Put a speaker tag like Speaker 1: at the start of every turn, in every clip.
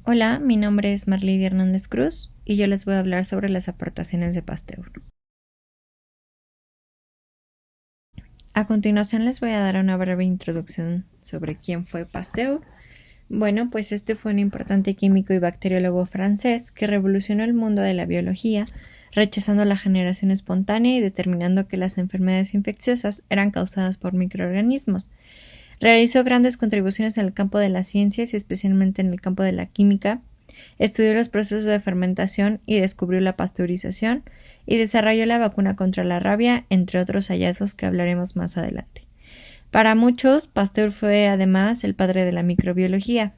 Speaker 1: Hola, mi nombre es Marley Hernández Cruz y yo les voy a hablar sobre las aportaciones de Pasteur. A continuación les voy a dar una breve introducción sobre quién fue Pasteur. Bueno, pues este fue un importante químico y bacteriólogo francés que revolucionó el mundo de la biología, rechazando la generación espontánea y determinando que las enfermedades infecciosas eran causadas por microorganismos. Realizó grandes contribuciones en el campo de las ciencias y especialmente en el campo de la química. Estudió los procesos de fermentación y descubrió la pasteurización y desarrolló la vacuna contra la rabia, entre otros hallazgos que hablaremos más adelante. Para muchos, Pasteur fue además el padre de la microbiología.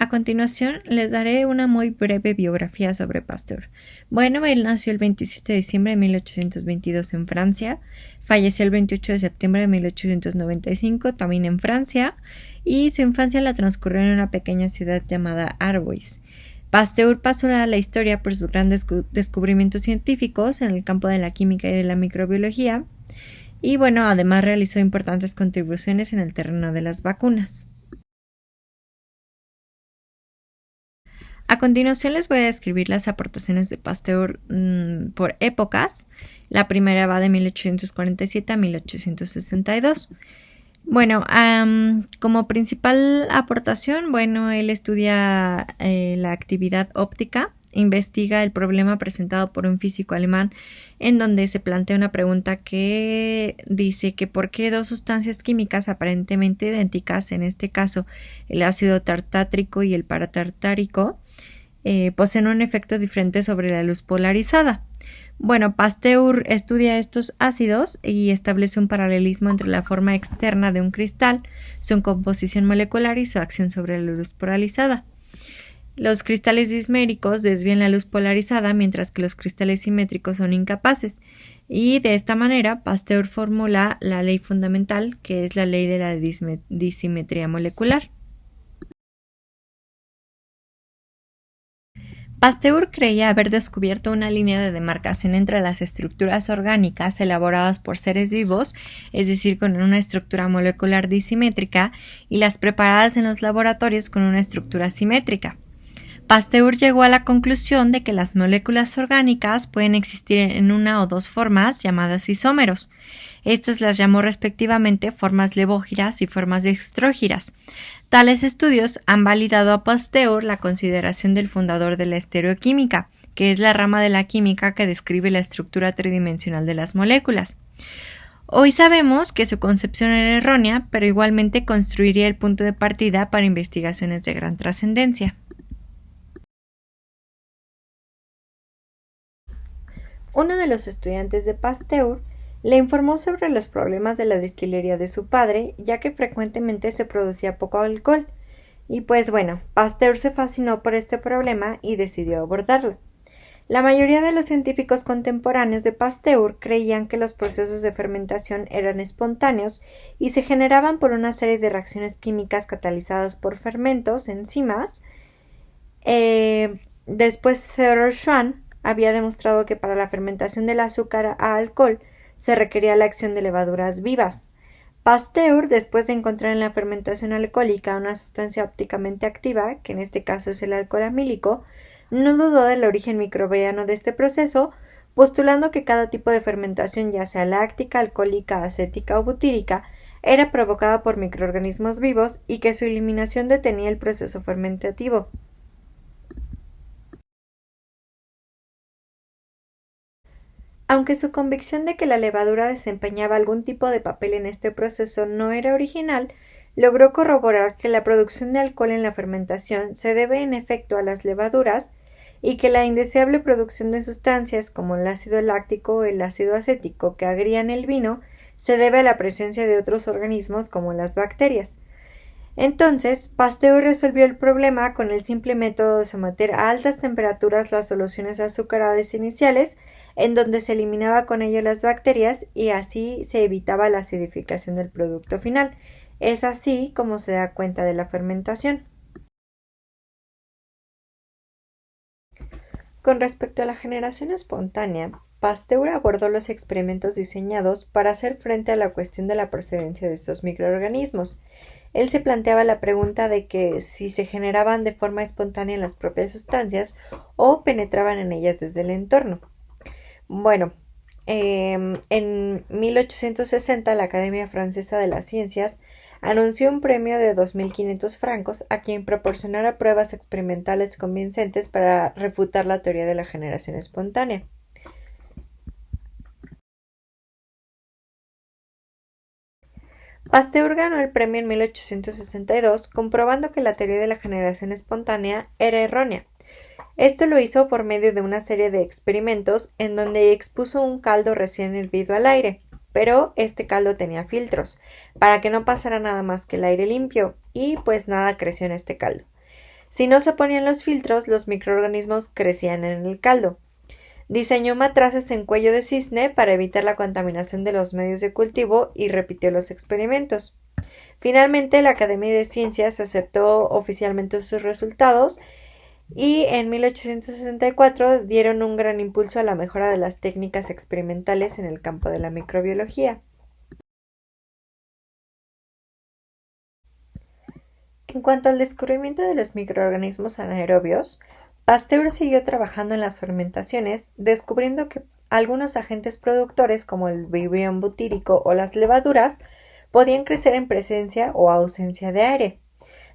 Speaker 1: A continuación, les daré una muy breve biografía sobre Pasteur. Bueno, él nació el 27 de diciembre de 1822 en Francia, falleció el 28 de septiembre de 1895 también en Francia, y su infancia la transcurrió en una pequeña ciudad llamada Arbois. Pasteur pasó a la historia por sus grandes descubrimientos científicos en el campo de la química y de la microbiología, y bueno, además realizó importantes contribuciones en el terreno de las vacunas. A continuación les voy a describir las aportaciones de Pasteur por épocas. La primera va de 1847 a 1862. Bueno, como principal aportación, bueno, él estudia la actividad óptica, investiga el problema presentado por un físico alemán en donde se plantea una pregunta que dice que por qué dos sustancias químicas aparentemente idénticas, en este caso el ácido tartátrico y el paratartárico, poseen un efecto diferente sobre la luz polarizada. Bueno, Pasteur estudia estos ácidos y establece un paralelismo entre la forma externa de un cristal, su composición molecular y su acción sobre la luz polarizada. Los cristales disméricos desvían la luz polarizada, mientras que los cristales simétricos son incapaces. Y de esta manera, Pasteur formula la ley fundamental, que es la ley de la disimetría molecular. Pasteur creía haber descubierto una línea de demarcación entre las estructuras orgánicas elaboradas por seres vivos, es decir, con una estructura molecular disimétrica, y las preparadas en los laboratorios con una estructura simétrica. Pasteur llegó a la conclusión de que las moléculas orgánicas pueden existir en una o dos formas llamadas isómeros. Estas las llamó respectivamente formas levógiras y formas dextrógiras. Tales estudios han validado a Pasteur la consideración del fundador de la estereoquímica, que es la rama de la química que describe la estructura tridimensional de las moléculas. Hoy sabemos que su concepción era errónea, pero igualmente construiría el punto de partida para investigaciones de gran trascendencia. Uno de los estudiantes de Pasteur le informó sobre los problemas de la destilería de su padre, ya que frecuentemente se producía poco alcohol. Y pues bueno, Pasteur se fascinó por este problema y decidió abordarlo. La mayoría de los científicos contemporáneos de Pasteur creían que los procesos de fermentación eran espontáneos y se generaban por una serie de reacciones químicas catalizadas por fermentos, enzimas. Después Theodor Schwann había demostrado que para la fermentación del azúcar a alcohol se requería la acción de levaduras vivas. Pasteur, después de encontrar en la fermentación alcohólica una sustancia ópticamente activa, que en este caso es el alcohol amílico, no dudó del origen microbiano de este proceso, postulando que cada tipo de fermentación, ya sea láctica, alcohólica, acética o butírica, era provocada por microorganismos vivos y que su eliminación detenía el proceso fermentativo. Aunque su convicción de que la levadura desempeñaba algún tipo de papel en este proceso no era original, logró corroborar que la producción de alcohol en la fermentación se debe en efecto a las levaduras y que la indeseable producción de sustancias como el ácido láctico o el ácido acético que agrían el vino se debe a la presencia de otros organismos como las bacterias. Entonces, Pasteur resolvió el problema con el simple método de someter a altas temperaturas las soluciones azucaradas iniciales, en donde se eliminaba con ello las bacterias y así se evitaba la acidificación del producto final. Es así como se da cuenta de la fermentación. Con respecto a la generación espontánea, Pasteur abordó los experimentos diseñados para hacer frente a la cuestión de la procedencia de estos microorganismos. él se planteaba la pregunta de que si se generaban de forma espontánea en las propias sustancias o penetraban en ellas desde el entorno. Bueno, en 1860 la Academia Francesa de las Ciencias anunció un premio de 2.500 francos a quien proporcionara pruebas experimentales convincentes para refutar la teoría de la generación espontánea. Pasteur ganó el premio en 1862, comprobando que la teoría de la generación espontánea era errónea. Esto lo hizo por medio de una serie de experimentos en donde expuso un caldo recién hervido al aire, pero este caldo tenía filtros, para que no pasara nada más que el aire limpio, y pues nada creció en este caldo. Si no se ponían los filtros, los microorganismos crecían en el caldo. Diseñó matraces en cuello de cisne para evitar la contaminación de los medios de cultivo y repitió los experimentos. Finalmente, la Academia de Ciencias aceptó oficialmente sus resultados y en 1864 dieron un gran impulso a la mejora de las técnicas experimentales en el campo de la microbiología. En cuanto al descubrimiento de los microorganismos anaerobios, Pasteur siguió trabajando en las fermentaciones, descubriendo que algunos agentes productores como el vibrión butírico o las levaduras podían crecer en presencia o ausencia de aire.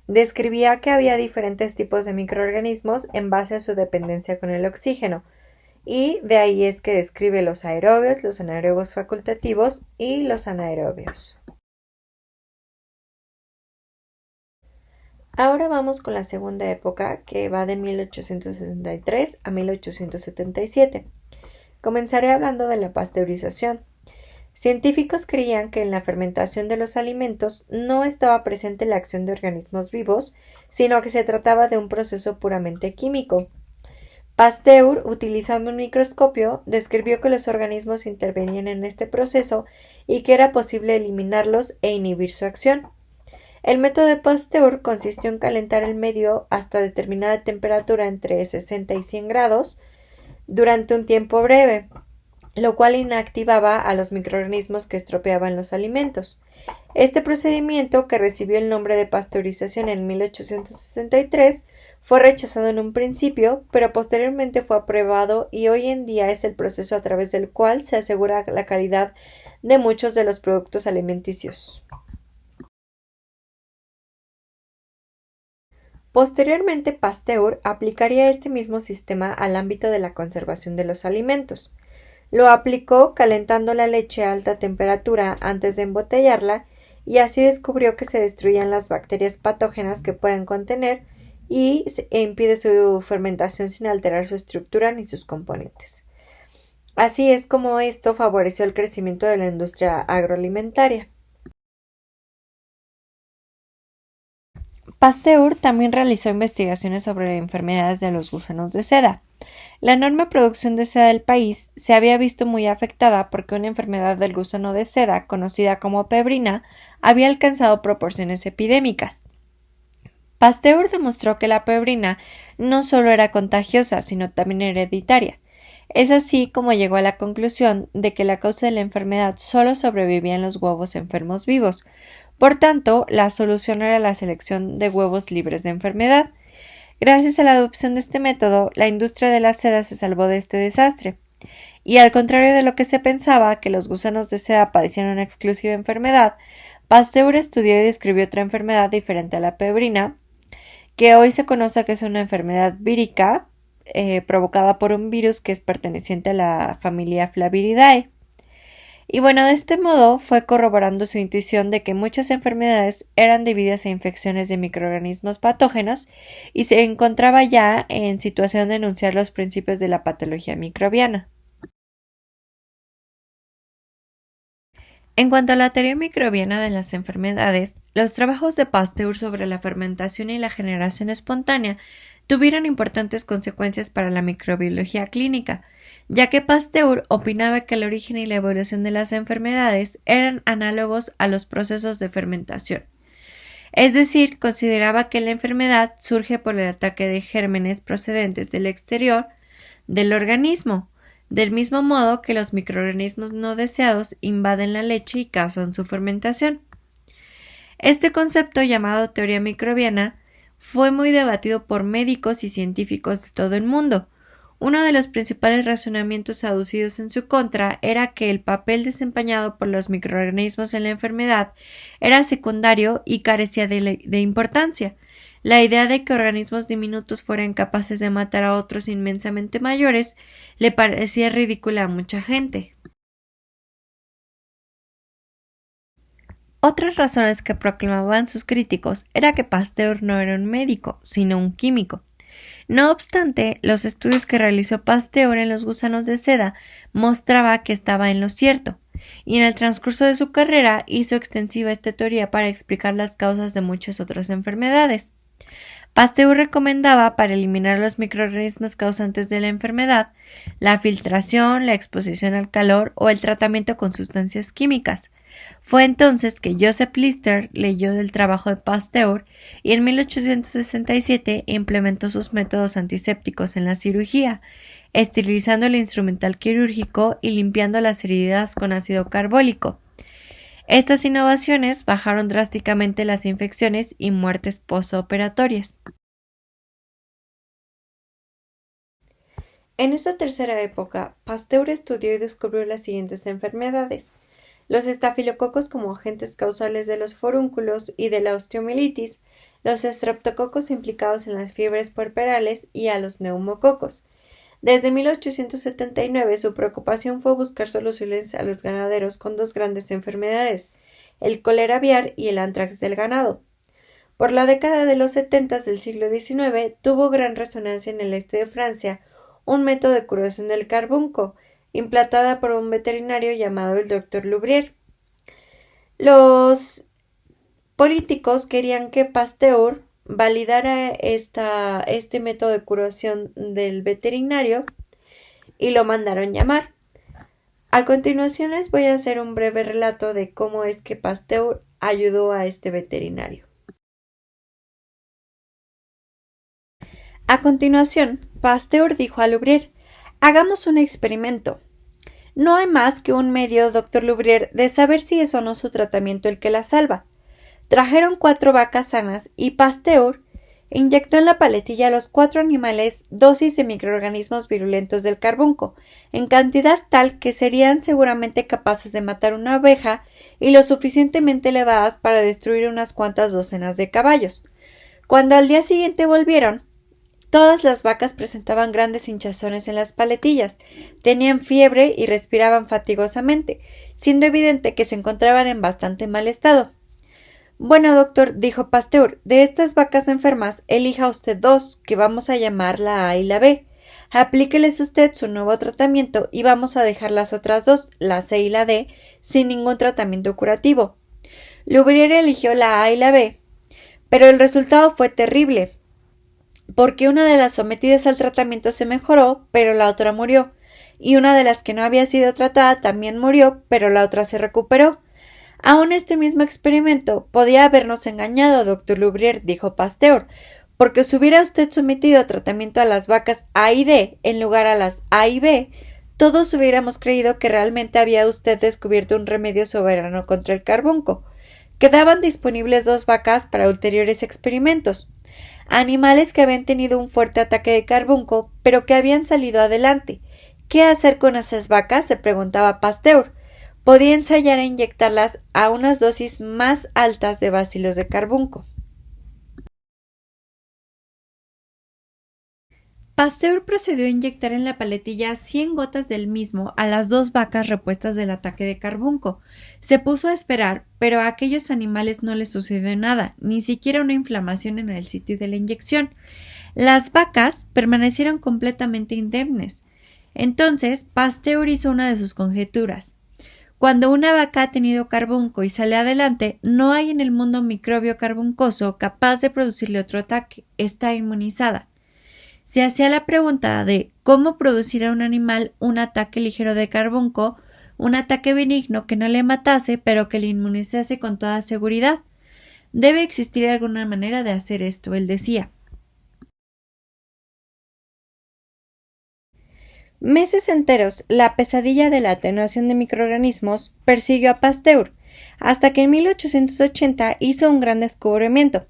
Speaker 1: Describía que había diferentes tipos de microorganismos en base a su dependencia con el oxígeno, y de ahí es que describe los aerobios, los anaerobios facultativos y los anaerobios. Ahora vamos con la segunda época, que va de 1863 a 1877. Comenzaré hablando de la pasteurización. Científicos creían que en la fermentación de los alimentos no estaba presente la acción de organismos vivos, sino que se trataba de un proceso puramente químico. Pasteur, utilizando un microscopio, describió que los organismos intervenían en este proceso y que era posible eliminarlos e inhibir su acción. El método de Pasteur consistió en calentar el medio hasta determinada temperatura entre 60 y 100 grados durante un tiempo breve, lo cual inactivaba a los microorganismos que estropeaban los alimentos. Este procedimiento, que recibió el nombre de pasteurización en 1863, fue rechazado en un principio, pero posteriormente fue aprobado y hoy en día es el proceso a través del cual se asegura la calidad de muchos de los productos alimenticios. Posteriormente, Pasteur aplicaría este mismo sistema al ámbito de la conservación de los alimentos. Lo aplicó calentando la leche a alta temperatura antes de embotellarla y así descubrió que se destruían las bacterias patógenas que pueden contener y impide su fermentación sin alterar su estructura ni sus componentes. Así es como esto favoreció el crecimiento de la industria agroalimentaria. Pasteur también realizó investigaciones sobre enfermedades de los gusanos de seda. La enorme producción de seda del país se había visto muy afectada porque una enfermedad del gusano de seda, conocida como pebrina, había alcanzado proporciones epidémicas. Pasteur demostró que la pebrina no solo era contagiosa, sino también hereditaria. Es así como llegó a la conclusión de que la causa de la enfermedad solo sobrevivía en los huevos enfermos vivos. Por tanto, la solución era la selección de huevos libres de enfermedad. Gracias a la adopción de este método, la industria de la seda se salvó de este desastre. Y al contrario de lo que se pensaba, que los gusanos de seda padecían una exclusiva enfermedad, Pasteur estudió y describió otra enfermedad diferente a la pebrina, que hoy se conoce que es una enfermedad vírica provocada por un virus que es perteneciente a la familia Flaviridae. Y bueno, de este modo fue corroborando su intuición de que muchas enfermedades eran debidas a infecciones de microorganismos patógenos y se encontraba ya en situación de enunciar los principios de la patología microbiana. En cuanto a la teoría microbiana de las enfermedades, los trabajos de Pasteur sobre la fermentación y la generación espontánea tuvieron importantes consecuencias para la microbiología clínica, ya que Pasteur opinaba que el origen y la evolución de las enfermedades eran análogos a los procesos de fermentación. Es decir, consideraba que la enfermedad surge por el ataque de gérmenes procedentes del exterior del organismo, del mismo modo que los microorganismos no deseados invaden la leche y causan su fermentación. Este concepto, llamado teoría microbiana, fue muy debatido por médicos y científicos de todo el mundo. Uno de los principales razonamientos aducidos en su contra era que el papel desempeñado por los microorganismos en la enfermedad era secundario y carecía de importancia. La idea de que organismos diminutos fueran capaces de matar a otros inmensamente mayores le parecía ridícula a mucha gente. Otras razones que proclamaban sus críticos era que Pasteur no era un médico, sino un químico. No obstante, los estudios que realizó Pasteur en los gusanos de seda mostraba que estaba en lo cierto, y en el transcurso de su carrera hizo extensiva esta teoría para explicar las causas de muchas otras enfermedades. Pasteur recomendaba, para eliminar los microorganismos causantes de la enfermedad, la filtración, la exposición al calor o el tratamiento con sustancias químicas. Fue entonces que Joseph Lister leyó del trabajo de Pasteur y en 1867 implementó sus métodos antisépticos en la cirugía, esterilizando el instrumental quirúrgico y limpiando las heridas con ácido carbólico. Estas innovaciones bajaron drásticamente las infecciones y muertes postoperatorias. En esta tercera época, Pasteur estudió y descubrió las siguientes enfermedades: los estafilococos como agentes causales de los forúnculos y de la osteomielitis, los estreptococos implicados en las fiebres puerperales y a los neumococos. Desde 1879 su preocupación fue buscar soluciones a los ganaderos con dos grandes enfermedades, el cólera aviar y el antrax del ganado. Por la década de los 70 del siglo XIX tuvo gran resonancia en el este de Francia un método de curación del carbunco, implantada por un veterinario llamado el Dr. Loubrier. Los políticos querían que Pasteur validara este método de curación del veterinario y lo mandaron llamar. A continuación les voy a hacer un breve relato de cómo es que Pasteur ayudó a este veterinario. A continuación, Pasteur dijo a Loubrier: hagamos un experimento. No hay más que un medio, doctor Loubrier, de saber si es o no su tratamiento el que la salva. Trajeron 4 vacas sanas y Pasteur inyectó en la paletilla a los 4 animales dosis de microorganismos virulentos del carbunco, en cantidad tal que serían seguramente capaces de matar una oveja y lo suficientemente elevadas para destruir unas cuantas docenas de caballos. Cuando al día siguiente volvieron, todas las vacas presentaban grandes hinchazones en las paletillas, tenían fiebre y respiraban fatigosamente, siendo evidente que se encontraban en bastante mal estado. Bueno, doctor, dijo Pasteur, de estas vacas enfermas, elija usted 2, que vamos a llamar la A y la B. Aplíqueles usted su nuevo tratamiento y vamos a dejar las otras 2, la C y la D, sin ningún tratamiento curativo. Loubrier eligió la A y la B, pero el resultado fue terrible, porque una de las sometidas al tratamiento se mejoró, pero la otra murió, y una de las que no había sido tratada también murió, pero la otra se recuperó. Aún este mismo experimento podía habernos engañado, doctor Loubrier, dijo Pasteur, porque si hubiera usted sometido a tratamiento a las vacas A y D en lugar a las A y B, todos hubiéramos creído que realmente había usted descubierto un remedio soberano contra el carbunco. Quedaban disponibles 2 vacas para ulteriores experimentos. Animales que habían tenido un fuerte ataque de carbunco, pero que habían salido adelante. ¿Qué hacer con esas vacas?, se preguntaba Pasteur. Podía ensayar a inyectarlas a unas dosis más altas de bacilos de carbunco. Pasteur procedió a inyectar en la paletilla 100 gotas del mismo a las 2 vacas repuestas del ataque de carbunco. Se puso a esperar, pero a aquellos animales no les sucedió nada, ni siquiera una inflamación en el sitio de la inyección. Las vacas permanecieron completamente indemnes. Entonces, Pasteur hizo una de sus conjeturas. Cuando una vaca ha tenido carbunco y sale adelante, no hay en el mundo microbio carbuncoso capaz de producirle otro ataque. Está inmunizada. Se hacía la pregunta de cómo producir a un animal un ataque ligero de carbunco, un ataque benigno que no le matase, pero que le inmunizase con toda seguridad. Debe existir alguna manera de hacer esto, él decía. Meses enteros, la pesadilla de la atenuación de microorganismos persiguió a Pasteur. hasta que en 1880 hizo un gran descubrimiento.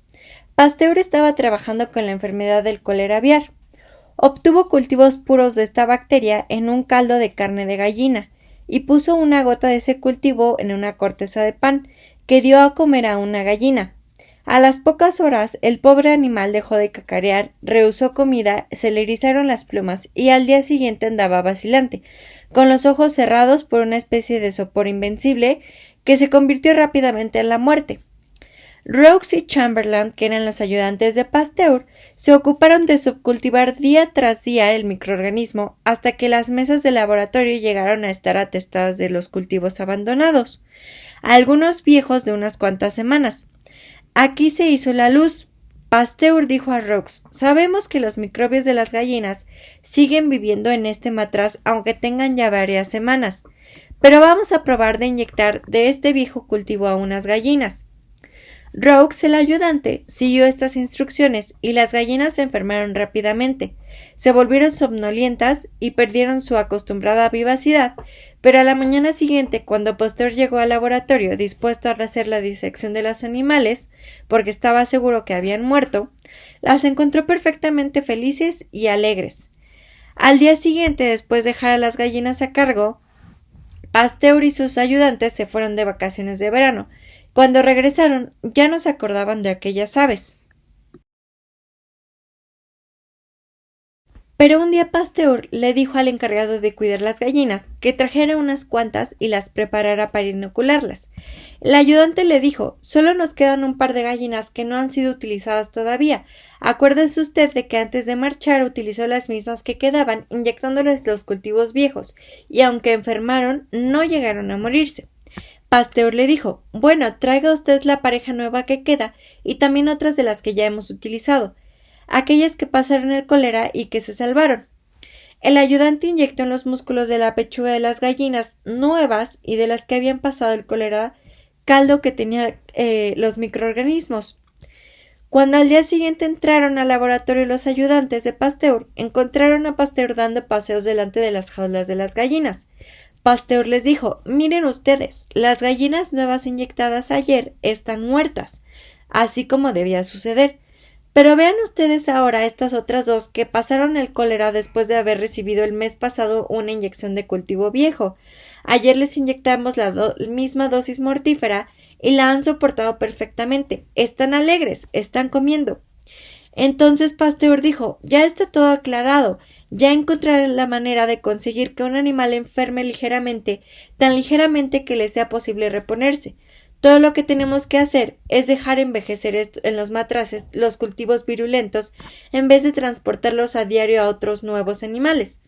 Speaker 1: Pasteur estaba trabajando con la enfermedad del cólera aviar. Obtuvo cultivos puros de esta bacteria en un caldo de carne de gallina y puso una gota de ese cultivo en una corteza de pan que dio a comer a una gallina. A las pocas horas el pobre animal dejó de cacarear, rehusó comida, se le erizaron las plumas y al día siguiente andaba vacilante, con los ojos cerrados por una especie de sopor invencible que se convirtió rápidamente en la muerte. Roux y Chamberlain, que eran los ayudantes de Pasteur, se ocuparon de subcultivar día tras día el microorganismo hasta que las mesas de laboratorio llegaron a estar atestadas de los cultivos abandonados, algunos viejos de unas cuantas semanas. Aquí se hizo la luz. Pasteur dijo a Roux: sabemos que los microbios de las gallinas siguen viviendo en este matraz aunque tengan ya varias semanas, pero vamos a probar de inyectar de este viejo cultivo a unas gallinas. Roux, el ayudante, siguió estas instrucciones y las gallinas se enfermaron rápidamente, se volvieron somnolientas y perdieron su acostumbrada vivacidad, pero a la mañana siguiente, cuando Pasteur llegó al laboratorio dispuesto a hacer la disección de los animales, porque estaba seguro que habían muerto, las encontró perfectamente felices y alegres. Al día siguiente, después de dejar a las gallinas a cargo, Pasteur y sus ayudantes se fueron de vacaciones de verano. Cuando regresaron, ya no se acordaban de aquellas aves. Pero un día Pasteur le dijo al encargado de cuidar las gallinas que trajera unas cuantas y las preparara para inocularlas. El ayudante le dijo: solo nos quedan un par de gallinas que no han sido utilizadas todavía. Acuérdese usted de que antes de marchar utilizó las mismas que quedaban, inyectándoles los cultivos viejos, y aunque enfermaron, no llegaron a morirse. Pasteur le dijo: bueno, traiga usted la pareja nueva que queda y también otras de las que ya hemos utilizado, aquellas que pasaron el cólera y que se salvaron. El ayudante inyectó en los músculos de la pechuga de las gallinas nuevas y de las que habían pasado el cólera caldo que tenía los microorganismos. Cuando al día siguiente entraron al laboratorio los ayudantes de Pasteur, encontraron a Pasteur dando paseos delante de las jaulas de las gallinas. Pasteur les dijo: miren ustedes, las gallinas nuevas inyectadas ayer están muertas, así como debía suceder. Pero vean ustedes ahora estas otras dos que pasaron el cólera después de haber recibido el mes pasado una inyección de cultivo viejo. Ayer les inyectamos la misma dosis mortífera y la han soportado perfectamente. Están alegres, están comiendo. Entonces Pasteur dijo: ya está todo aclarado. Ya encontraré la manera de conseguir que un animal enferme ligeramente, tan ligeramente que le sea posible reponerse. Todo lo que tenemos que hacer es dejar envejecer en los matraces los cultivos virulentos en vez de transportarlos a diario a otros nuevos animales.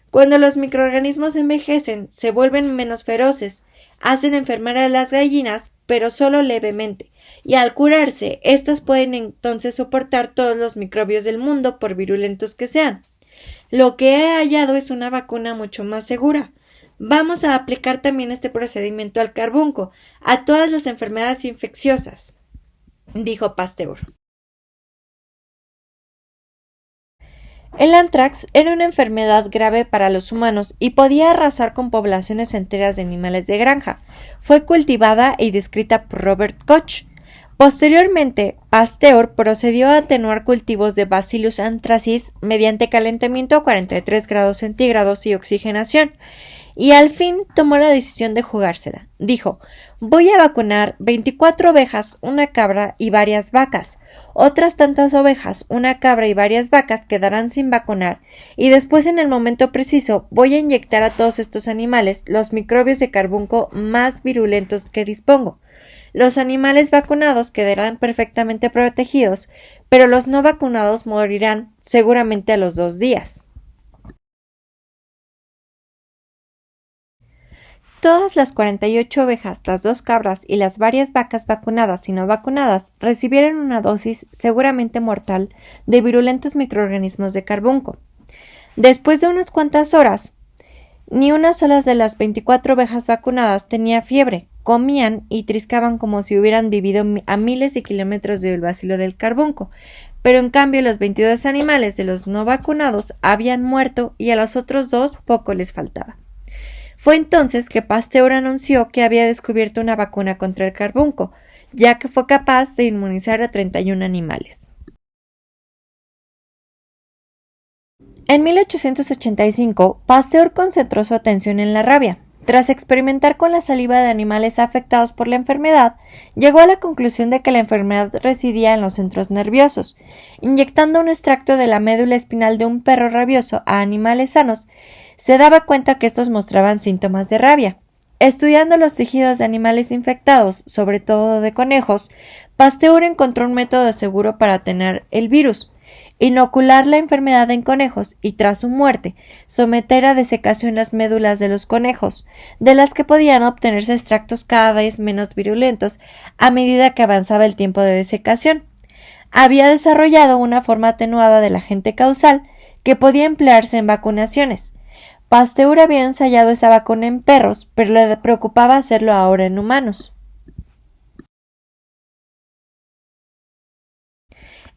Speaker 1: Cuando los microorganismos envejecen, se vuelven menos feroces, hacen enfermar a las gallinas, pero solo levemente, y al curarse, éstas pueden entonces soportar todos los microbios del mundo, por virulentos que sean. Lo que he hallado es una vacuna mucho más segura. Vamos a aplicar también este procedimiento al carbunco, a todas las enfermedades infecciosas, dijo Pasteur. El anthrax era una enfermedad grave para los humanos y podía arrasar con poblaciones enteras de animales de granja. Fue cultivada y descrita por Robert Koch. Posteriormente, Pasteur procedió a atenuar cultivos de Bacillus anthracis mediante calentamiento a 43 grados centígrados y oxigenación, y al fin tomó la decisión de jugársela. Dijo: voy a vacunar 24 ovejas, una cabra y varias vacas. Otras tantas ovejas, una cabra y varias vacas quedarán sin vacunar, y después, en el momento preciso, voy a inyectar a todos estos animales los microbios de carbunco más virulentos que dispongo. Los animales vacunados quedarán perfectamente protegidos, pero los no vacunados morirán seguramente a los 2 días. Todas las 48 ovejas, las 2 cabras y las varias vacas vacunadas y no vacunadas recibieron una dosis seguramente mortal de virulentos microorganismos de carbunco. Después de unas cuantas horas, ni una sola de las 24 ovejas vacunadas tenía fiebre. Comían y triscaban como si hubieran vivido a miles de kilómetros del bacilo del carbunco, pero en cambio los 22 animales de los no vacunados habían muerto y a los otros 2 poco les faltaba. Fue entonces que Pasteur anunció que había descubierto una vacuna contra el carbunco, ya que fue capaz de inmunizar a 31 animales. En 1885, Pasteur concentró su atención en la rabia. Tras experimentar con la saliva de animales afectados por la enfermedad, llegó a la conclusión de que la enfermedad residía en los centros nerviosos. Inyectando un extracto de la médula espinal de un perro rabioso a animales sanos, se daba cuenta que estos mostraban síntomas de rabia. Estudiando los tejidos de animales infectados, sobre todo de conejos, Pasteur encontró un método seguro para tener el virus: inocular la enfermedad en conejos y, tras su muerte, someter a desecación las médulas de los conejos, de las que podían obtenerse extractos cada vez menos virulentos a medida que avanzaba el tiempo de desecación. Había desarrollado una forma atenuada del agente causal que podía emplearse en vacunaciones. Pasteur había ensayado esa vacuna en perros, pero le preocupaba hacerlo ahora en humanos.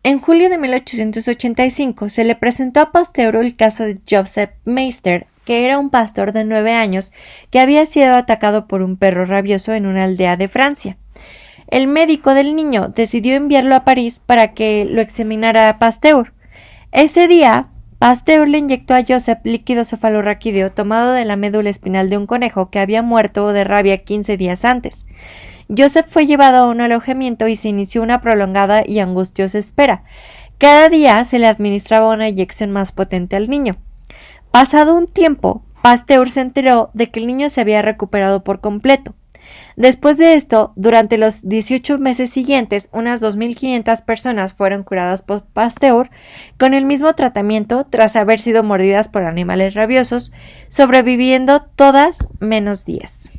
Speaker 1: En julio de 1885 se le presentó a Pasteur el caso de Joseph Meister, que era un pastor de 9 años que había sido atacado por un perro rabioso en una aldea de Francia. El médico del niño decidió enviarlo a París para que lo examinara a Pasteur. Ese día, Pasteur le inyectó a Joseph líquido cefalorraquídeo tomado de la médula espinal de un conejo que había muerto de rabia 15 días antes. Joseph fue llevado a un alojamiento y se inició una prolongada y angustiosa espera. Cada día se le administraba una inyección más potente al niño. Pasado un tiempo, Pasteur se enteró de que el niño se había recuperado por completo. Después de esto, durante los 18 meses siguientes, unas 2.500 personas fueron curadas por Pasteur con el mismo tratamiento tras haber sido mordidas por animales rabiosos, sobreviviendo todas menos 10.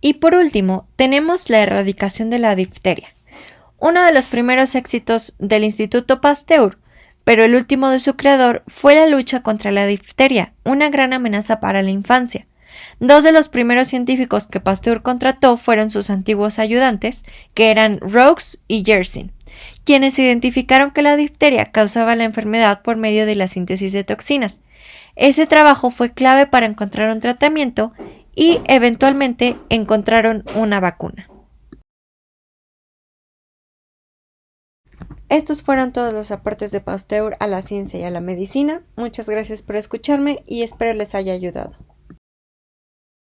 Speaker 1: Y por último, tenemos la erradicación de la difteria, uno de los primeros éxitos del Instituto Pasteur, pero el último de su creador fue la lucha contra la difteria, una gran amenaza para la infancia. Dos de los primeros científicos que Pasteur contrató fueron sus antiguos ayudantes, que eran Roux y Yersin, quienes identificaron que la difteria causaba la enfermedad por medio de la síntesis de toxinas. Ese trabajo fue clave para encontrar un tratamiento y eventualmente encontraron una vacuna. Estos fueron todos los aportes de Pasteur a la ciencia y a la medicina. Muchas gracias por escucharme y espero les haya ayudado.